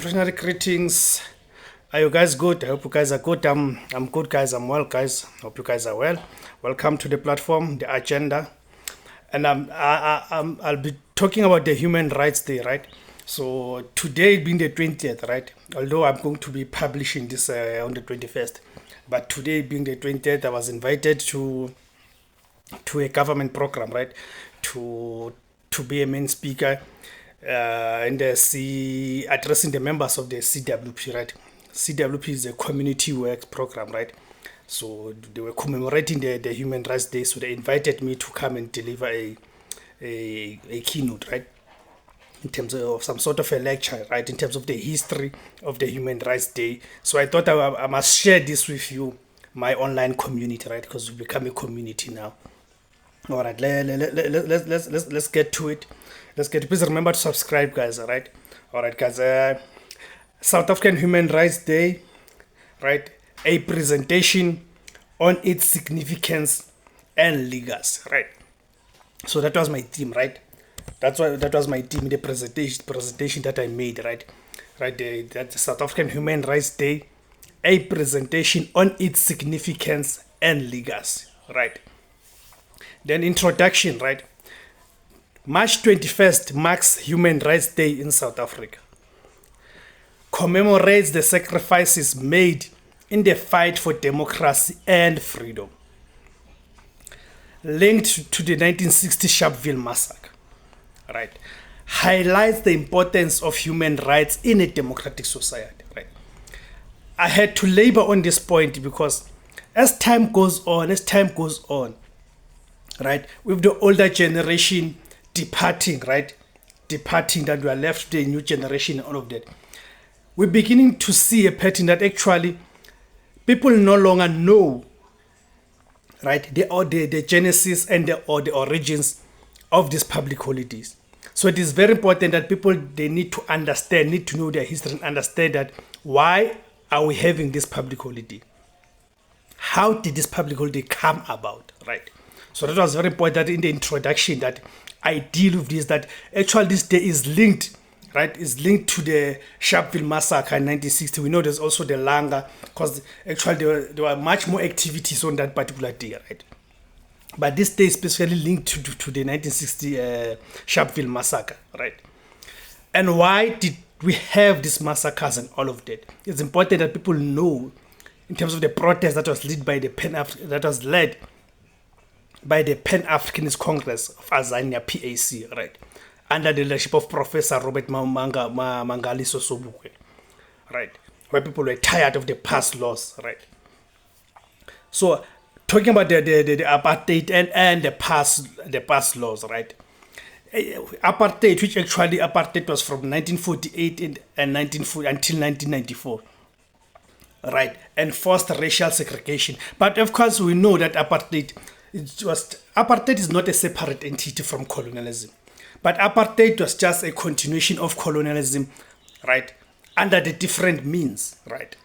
revolutionary greetings. Are you guys good? I hope you guys are good. I'm good, guys. I'm well, guys. Hope you guys are well. Welcome to the platform, the agenda, and I'll be talking about the Human Rights Day, right? So today being the 20th, right? Although I'm going to be publishing this on the 21st, but today being the 20th, I was invited to a government program, right? To be a main speaker and addressing the members of the CWP, right? CWP is a community works program, right? So they were commemorating the Human Rights Day, so they invited me to come and deliver a keynote, right? In terms of some sort of a lecture, right? In terms of the history of the Human Rights Day. So I thought I must share this with you, my online community, right? Because we've become a community now. All right, let's get to it. Please remember to subscribe, guys. All right, guys. South African Human Rights Day, right? A presentation on its significance and legacy, right? So that was my theme, right? That was my theme in the presentation that I made, right? That South African Human Rights Day, a presentation on its significance and legacy, right? Then introduction, right? March 21st marks Human Rights Day in South Africa. Commemorates the sacrifices made in the fight for democracy and freedom. Linked to the 1960 Sharpeville massacre, right? Highlights the importance of human rights in a democratic society, right? I had to labor on this point because as time goes on, right, with the older generation departing, right, that we are left to the new generation and all of that, we're beginning to see a pattern that actually people no longer know, right, the genesis and the origins of these public holidays. So it is very important that people, they need to know their history and understand that why are we having this public holiday? How did this public holiday come about, right? So that was very important in the introduction that I deal with this, that actually this day is linked, right? Is linked to the Sharpeville massacre in 1960. We know there's also the Langa, because actually there were much more activities on that particular day, right? But this day is specifically linked to the 1960 Sharpeville massacre, right? And why did we have these massacres and all of that? It's important that people know in terms of the protest that was led by the Pan-Africanist Congress of Azania, PAC, right? Under the leadership of Professor Robert Mangaliso Sobukwe, right? Where people were tired of the past laws, right? So talking about the apartheid and the past laws, right? Apartheid, which actually apartheid was from 1948 and 1940 until 1994. Right, and forced racial segregation. But of course, we know that apartheid is not a separate entity from colonialism. But apartheid was just a continuation of colonialism, right? Under the different means, right?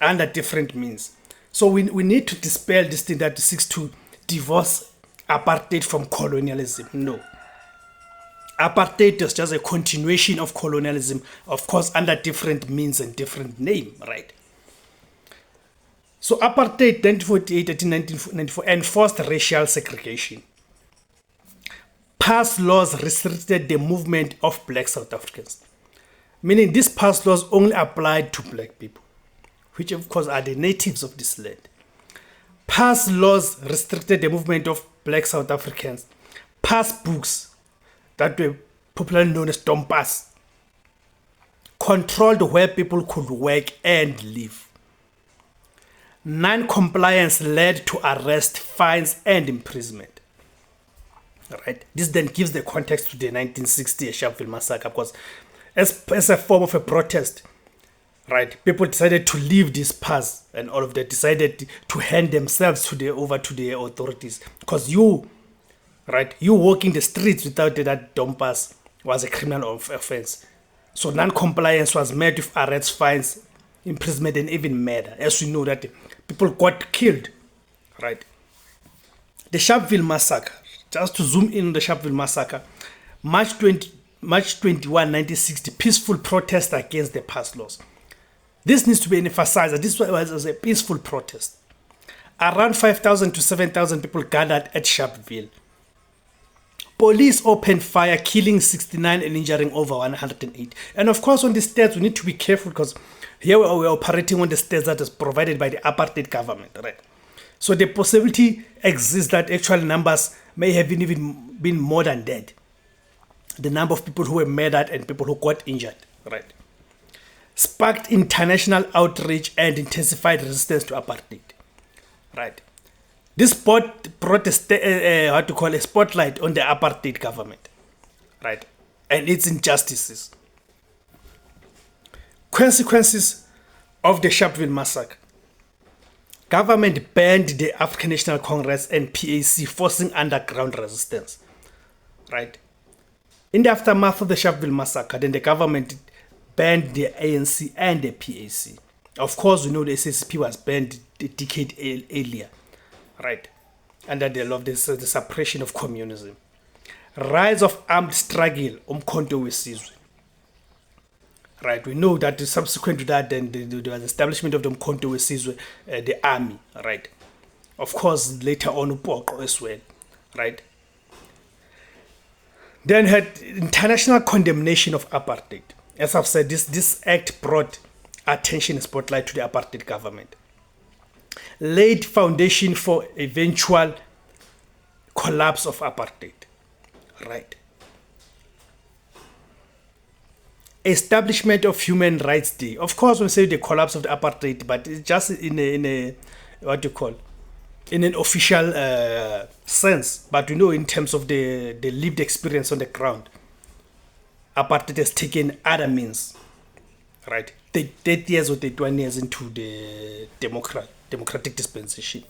Under different means. So we need to dispel this thing that seeks to divorce apartheid from colonialism. No. Apartheid was just a continuation of colonialism, of course, under different means and different name, right? So apartheid 1948 until 1994 enforced racial segregation. Past laws restricted the movement of black South Africans, meaning these past laws only applied to black people, which of course are the natives of this land. Past laws restricted the movement of black South Africans. Pass books that were popularly known as Dompas controlled where people could work and live. Non-compliance led to arrest, fines, and imprisonment. Right. This then gives the context to the 1960 Sharpeville massacre, because as a form of a protest, right, people decided to leave this pass and all of that, decided to hand themselves over to the authorities, because you walking the streets without that DOM pass was a criminal offense. So non-compliance was met with arrests, fines, imprisonment, and even murder. As we know that people got killed, right? The Sharpeville massacre, just to zoom in on the Sharpeville massacre, March 21st, March 21, 1960, peaceful protest against the past laws. This needs to be emphasized that this was a peaceful protest. Around 5,000 to 7,000 people gathered at Sharpeville. Police opened fire, killing 69 and injuring over 108. And of course, on the stats, we need to be careful because here we are operating on the stats that is provided by the apartheid government, right? So the possibility exists that actual numbers may have even been more than that. The number of people who were murdered and people who got injured, right? Sparked international outrage and intensified resistance to apartheid, right? This brought a spotlight on the apartheid government, right? And its injustices. Consequences of the Sharpeville massacre. Government banned the African National Congress and PAC, forcing underground resistance, right? In the aftermath of the Sharpeville massacre, then the government banned the ANC and the PAC. Of course, we know the SSP was banned a decade earlier, right? Under the law of the suppression of communism. Rise of armed struggle, Umkhonto weSizwe. Right, we know that subsequent to that, then there was establishment of the Umkhonto weSizwe, the army, right? Of course, later on, Upoqo as well, right? Then had international condemnation of apartheid. As I've said, this act brought attention and spotlight to the apartheid government. Laid foundation for eventual collapse of apartheid, right? Establishment of Human Rights Day. Of course, we say the collapse of the apartheid, but it's just in a what do you call, in an official sense. But we know in terms of the lived experience on the ground, apartheid has taken other means, right? 30 years or 31 years into the democratic dispensation.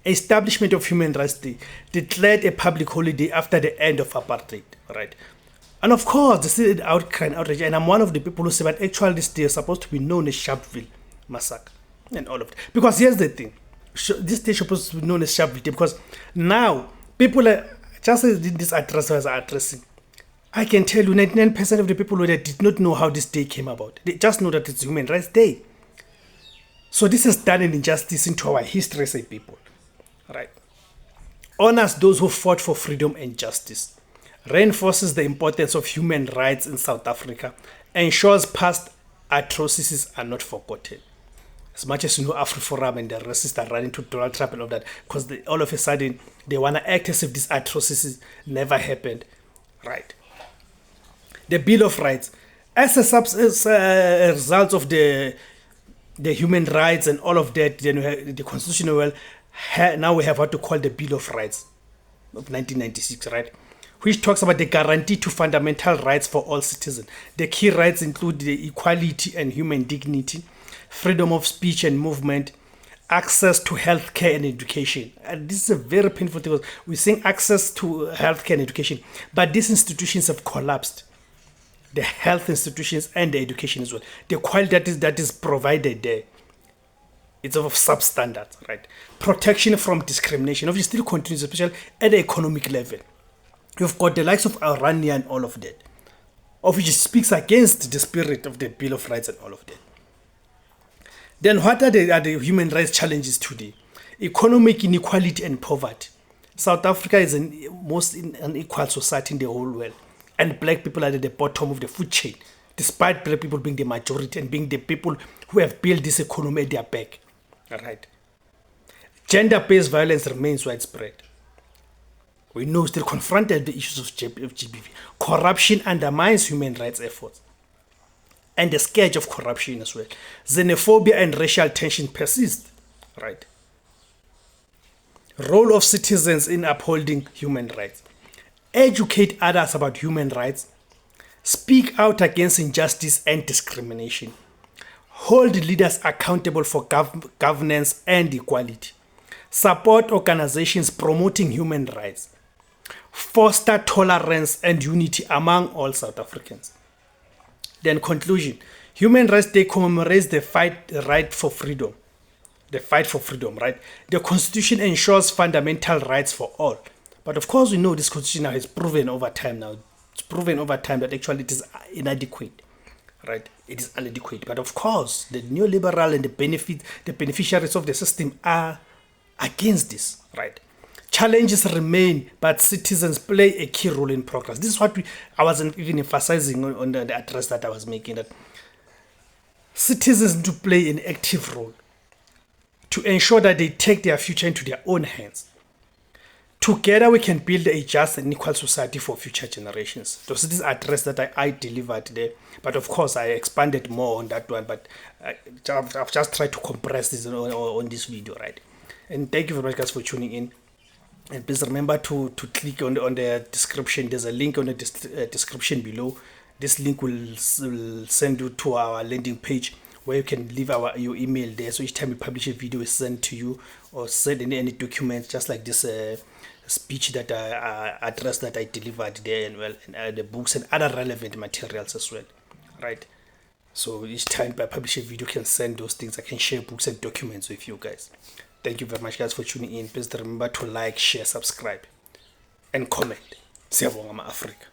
Establishment of Human Rights Day declared a public holiday after the end of apartheid, right? And of course, the still outcry and outrage, and I'm one of the people who say that actually this day is supposed to be known as Sharpeville massacre and all of it. Because here's the thing, this day is supposed to be known as Sharpeville Day because now people are, just as these addressers are addressing, I can tell you 99% of the people who did not know how this day came about. They just know that it's Human Rights Day. So this has done an injustice into our history as a people, right? Honors those who fought for freedom and justice. Reinforces the importance of human rights in South Africa, ensures past atrocities are not forgotten. As much as you know, AfriForum and the racists are running to Donald Trump and all that, because all of a sudden they want to act as if these atrocities never happened, right? The Bill of Rights, as a result of the human rights and all of that, then we have the Constitution. Well, now we have what to call the Bill of Rights of 1996, right? Which talks about the guarantee to fundamental rights for all citizens. The key rights include the equality and human dignity, freedom of speech and movement, access to healthcare and education. And this is a very painful thing. We're saying access to healthcare and education, but these institutions have collapsed. The health institutions and the education as well. The quality that is provided there, it's of substandard, right? Protection from discrimination, obviously still continues, especially at the economic level. You've got the likes of Irania and all of that, of which speaks against the spirit of the Bill of Rights and all of that. Then what are the human rights challenges today? Economic inequality and poverty. South Africa is the most unequal society in the whole world, and black people are at the bottom of the food chain, despite black people being the majority and being the people who have built this economy at their back. All right. Gender-based violence remains widespread. We know still confronted the issues of GBV. Corruption undermines human rights efforts. And the scourge of corruption as well. Xenophobia and racial tension persist. Right. Role of citizens in upholding human rights. Educate others about human rights. Speak out against injustice and discrimination. Hold leaders accountable for governance and equality. Support organizations promoting human rights. Foster tolerance and unity among all South Africans. Then conclusion. Human Rights Day commemorates the fight for freedom. The fight for freedom, right? The Constitution ensures fundamental rights for all. But of course, we know this Constitution now has proven over time now It's proven over time that actually it is inadequate, right? It is inadequate. But of course, the neoliberal and the beneficiaries of the system are against this, right? Challenges remain, but citizens play a key role in progress. This is what I wasn't even emphasizing on the address that I was making, that citizens need to play an active role to ensure that they take their future into their own hands. Together, we can build a just and equal society for future generations. Those are these address that I delivered there. But of course, I expanded more on that one. But I've just tried to compress this on this video, right? And thank you very much, guys, for tuning in. And please remember to click on the description. There's a link on the description below. This link will send you to our landing page where you can leave your email there. So each time we publish a video, is sent to you, or send any documents, just like this speech that address that I delivered there, and the books and other relevant materials as well, right? So each time I publish a video, you can send those things. I can share books and documents with you guys. Thank you very much, guys, for tuning in. Please remember to like, share, subscribe, and comment. Siyabonga, Africa.